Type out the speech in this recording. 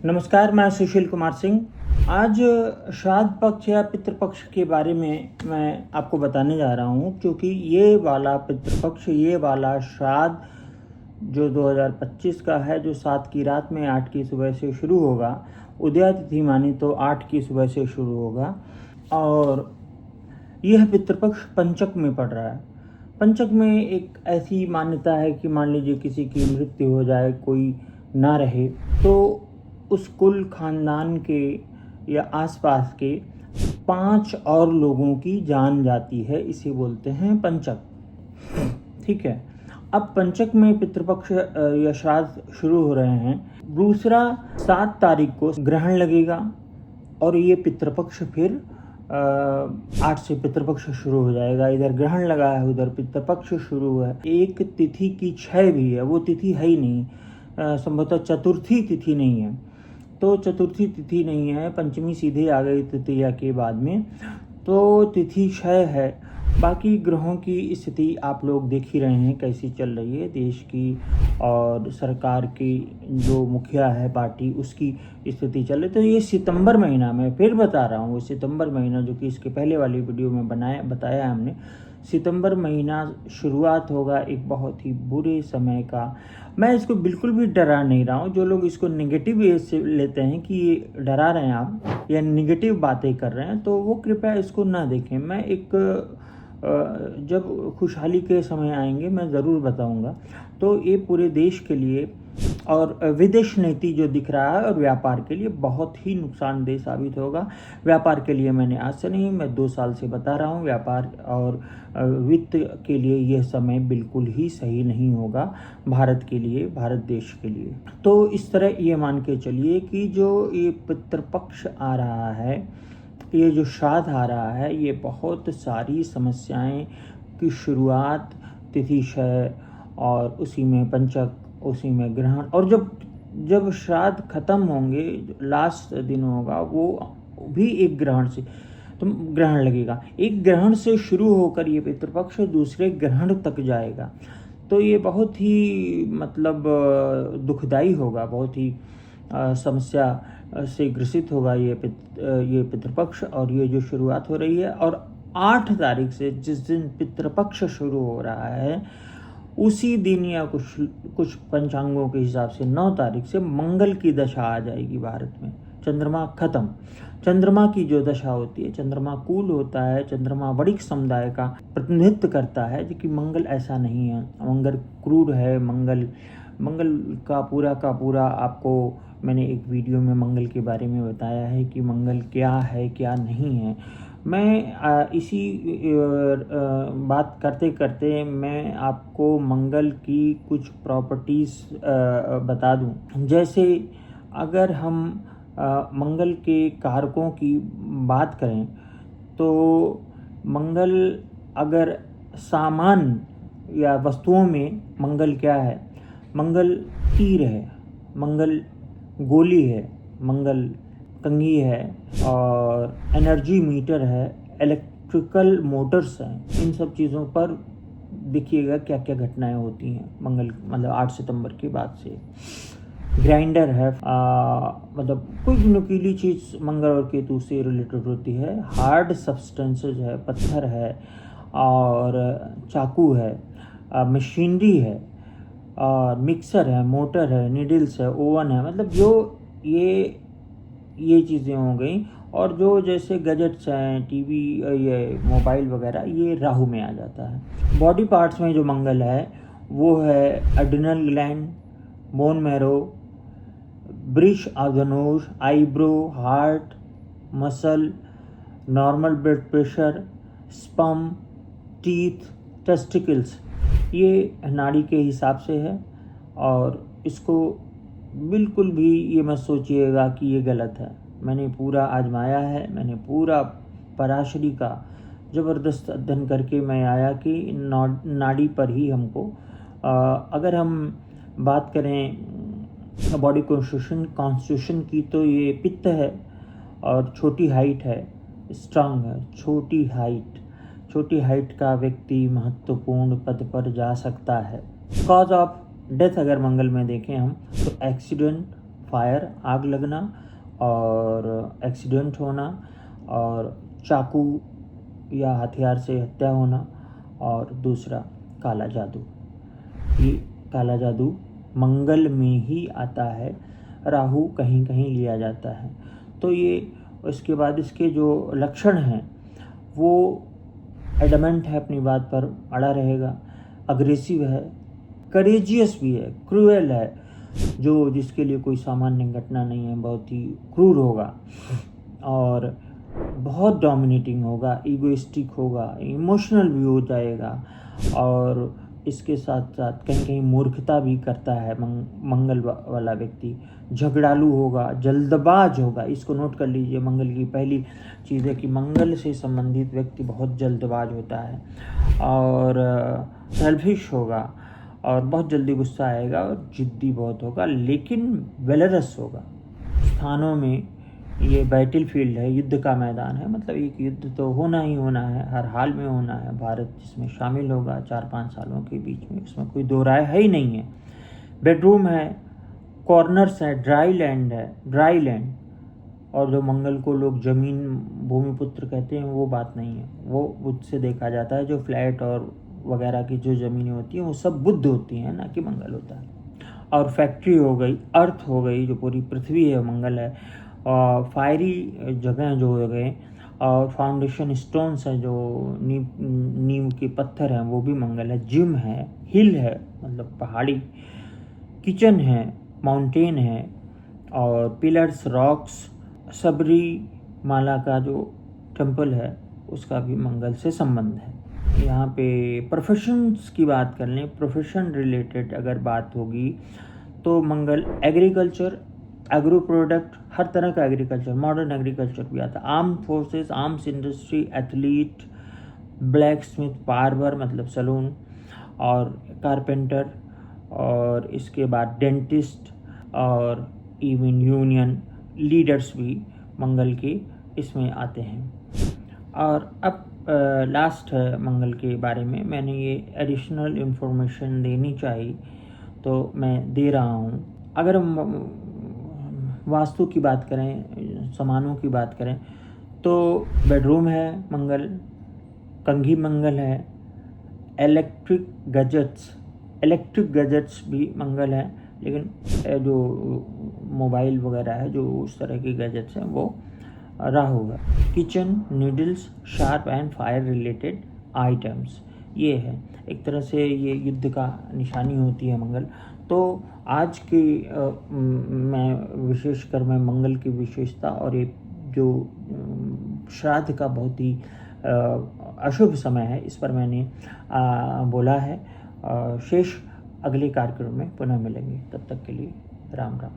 नमस्कार, मैं सुशील कुमार सिंह। आज श्राद्ध पक्ष या पितृपक्ष के बारे में मैं आपको बताने जा रहा हूँ, क्योंकि ये वाला पितृपक्ष, ये वाला श्राद्ध जो 2025 का है, जो 7 की रात में 8 की सुबह से शुरू होगा, उदया तिथि मानी तो 8 की सुबह से शुरू होगा। और यह पितृपक्ष पंचक में पड़ रहा है। पंचक में एक ऐसी मान्यता है कि मान लीजिए किसी की मृत्यु हो जाए, कोई ना रहे, तो उस कुल खानदान के या आसपास के 5 और लोगों की जान जाती है। इसे बोलते हैं पंचक। ठीक है। अब पंचक में पितृपक्ष या श्राद्ध शुरू हो रहे हैं। दूसरा 7 तारीख को ग्रहण लगेगा और ये पितृपक्ष फिर 8 से पितृपक्ष शुरू हो जाएगा। इधर ग्रहण लगा है, उधर पितृपक्ष शुरू हुआ है। एक तिथि की क्षय भी है, वो तिथि है ही नहीं, संभवतः चतुर्थी तिथि नहीं है। तो चतुर्थी तिथि नहीं है, पंचमी सीधे आ गई तृतीया के बाद में, तो तिथि क्षय है। बाकी ग्रहों की स्थिति आप लोग देख ही रहे हैं कैसी चल रही है देश की, और सरकार की जो मुखिया है पार्टी, उसकी स्थिति चल रही। तो ये सितंबर महीना, मैं फिर बता रहा हूँ, सितंबर महीना जो कि इसके पहले वाली वीडियो में बताया हमने, सितंबर महीना शुरुआत होगा एक बहुत ही बुरे समय का। मैं इसको बिल्कुल भी डरा नहीं रहा हूँ। जो लोग इसको नेगेटिव वे से लेते हैं कि ये डरा रहे हैं आप या नेगेटिव बातें कर रहे हैं, तो वो कृपया इसको ना देखें। मैं एक जब खुशहाली के समय आएंगे मैं ज़रूर बताऊंगा। तो ये पूरे देश के लिए और विदेश नीति जो दिख रहा है और व्यापार के लिए बहुत ही नुकसानदेह साबित होगा। व्यापार के लिए मैंने आज से नहीं, मैं 2 साल से बता रहा हूँ, व्यापार और वित्त के लिए यह समय बिल्कुल ही सही नहीं होगा भारत के लिए, भारत देश के लिए। तो इस तरह ये मान के चलिए कि जो ये पितृपक्ष आ रहा है, ये जो श्राद्ध आ रहा है, ये बहुत सारी समस्याएं की शुरुआत, तिथि क्षय और उसी में पंचक, उसी में ग्रहण, और जब श्राद्ध खत्म होंगे, लास्ट दिन होगा, वो भी एक ग्रहण से, तो ग्रहण लगेगा। एक ग्रहण से शुरू होकर ये पितृपक्ष दूसरे ग्रहण तक जाएगा। तो ये बहुत ही मतलब दुखदाई होगा, बहुत ही समस्या से ग्रसित होगा ये पितृपक्ष। और ये जो शुरुआत हो रही है, और 8 तारीख से जिस दिन पितृपक्ष शुरू हो रहा है, उसी दिन या कुछ पंचांगों के हिसाब से 9 तारीख से मंगल की दशा आ जाएगी भारत में। चंद्रमा खत्म। चंद्रमा की जो दशा होती है, चंद्रमा कूल होता है, चंद्रमा वणिक समुदाय का प्रतिनिधित्व करता है, जो कि मंगल ऐसा नहीं है। मंगल क्रूर है। मंगल का पूरा आपको मैंने एक वीडियो में मंगल के बारे में बताया है कि मंगल क्या है क्या नहीं है। मैं इसी बात करते करते मैं आपको मंगल की कुछ प्रॉपर्टीज़ बता दूं। जैसे अगर हम मंगल के कारकों की बात करें, तो मंगल अगर सामान या वस्तुओं में मंगल क्या है? मंगल तीर है, मंगल गोली है, मंगल कंघी है, और एनर्जी मीटर है, इलेक्ट्रिकल मोटर्स हैं। इन सब चीज़ों पर देखिएगा क्या क्या घटनाएं होती हैं मंगल, मतलब 8 सितंबर के बाद से। ग्राइंडर है, मतलब कोई नुकीली चीज़ मंगल और केतु से रिलेटेड होती है। हार्ड सब्सटेंसेज है, पत्थर है, और चाकू है, मशीनरी है, और मिक्सर है, मोटर है, नीडल्स है, ओवन है। मतलब जो ये चीज़ें हो गई। और जो जैसे गैजेट्स हैं, टीवी, ये मोबाइल वगैरह, ये राहु में आ जाता है। बॉडी पार्ट्स में जो मंगल है वो है adrenal gland, bone marrow, bridge of the nose, eyebrow, heart, muscle, normal blood pressure, sperm, teeth, testicles. ये नाड़ी के हिसाब से है, और इसको बिल्कुल भी ये मत सोचिएगा कि ये गलत है। मैंने पूरा आजमाया है, मैंने पूरा पराशरी का ज़बरदस्त अध्ययन करके मैं आया कि नाड़ी पर ही हमको, अगर हम बात करें बॉडी कॉन्स्टिट्यूशन की, तो ये पित्त है और छोटी हाइट है, स्ट्रांग है। छोटी हाइट का व्यक्ति महत्वपूर्ण पद पर जा सकता है। कॉज ऑफ डेथ अगर मंगल में देखें हम, तो एक्सीडेंट, फायर, आग लगना, और एक्सीडेंट होना, और चाकू या हथियार से हत्या होना, और दूसरा काला जादू। ये काला जादू मंगल में ही आता है, राहु कहीं कहीं लिया जाता है। तो ये इसके बाद इसके जो लक्षण हैं वो एडमेंट है, अपनी बात पर अड़ा रहेगा, अग्रेसिव है, करेजियस भी है, क्रूएल है, जो जिसके लिए कोई सामान्य घटना नहीं है, बहुत ही क्रूर होगा, और बहुत डोमिनेटिंग होगा, ईगोइस्टिक होगा, इमोशनल भी हो जाएगा, और इसके साथ साथ कहीं कहीं मूर्खता भी करता है मंगल वाला व्यक्ति। झगड़ालू होगा, जल्दबाज होगा। इसको नोट कर लीजिए, मंगल की पहली चीज़ है कि मंगल से संबंधित व्यक्ति बहुत जल्दबाज होता है, और सेल्फिश होगा, और बहुत जल्दी गुस्सा आएगा, और जिद्दी बहुत होगा, लेकिन वेलरस होगा। स्थानों में ये बैटल फील्ड है, युद्ध का मैदान है, मतलब एक युद्ध तो होना ही होना है, हर हाल में होना है। भारत जिसमें शामिल होगा 4-5 सालों के बीच में, इसमें कोई दो राय है ही नहीं है। बेडरूम है, कॉर्नर्स है, ड्राई लैंड, और जो मंगल को लोग जमीन भूमिपुत्र कहते हैं वो बात नहीं है, वो बुध से देखा जाता है। जो फ्लैट और वगैरह की जो ज़मीनें होती हैं वो सब बुध होती हैं, ना कि मंगल होता है। और फैक्ट्री हो गई, अर्थ हो गई, जो पूरी पृथ्वी है मंगल है, और फायरी जगह जो हो गए, और फाउंडेशन स्टोन्स हैं, जो नीम के पत्थर हैं, वो भी मंगल है। जिम है, हिल है मतलब पहाड़ी, किचन है, माउंटेन है, और पिलर्स, रॉक्स, सबरी माला का जो टेम्पल है उसका भी मंगल से संबंध है। यहाँ पे प्रोफेशंस की बात कर लें, प्रोफेशन रिलेटेड अगर बात होगी तो मंगल एग्रीकल्चर, एग्रो प्रोडक्ट, हर तरह का एग्रीकल्चर, मॉडर्न एग्रीकल्चर भी आता है। Arm forces, arms industry, athlete, black Smith, barber मतलब सलून, और कारपेंटर, और इसके बाद डेंटिस्ट, और इवन यूनियन लीडर्स भी मंगल के इसमें आते हैं। और अब लास्ट है मंगल के बारे में, मैंने ये एडिशनल इन्फॉर्मेशन देनी चाहिए तो मैं दे रहा हूँ। अगर हम वास्तु की बात करें, सामानों की बात करें, तो बेडरूम है मंगल, कंघी मंगल है, इलेक्ट्रिक गैजेट्स भी मंगल है, लेकिन जो मोबाइल वगैरह है, जो उस तरह के गैजेट्स हैं, वो राहु है। Kitchen, needles, sharp and fire related items, ये है एक तरह से ये युद्ध का निशानी होती है मंगल। तो आज की मैं विशेषकर मैं मंगल की विशेषता और ये जो श्राद्ध का बहुत ही अशुभ समय है, इस पर मैंने बोला है। शेष अगले कार्यक्रम में पुनः मिलेंगे, तब तक के लिए राम राम।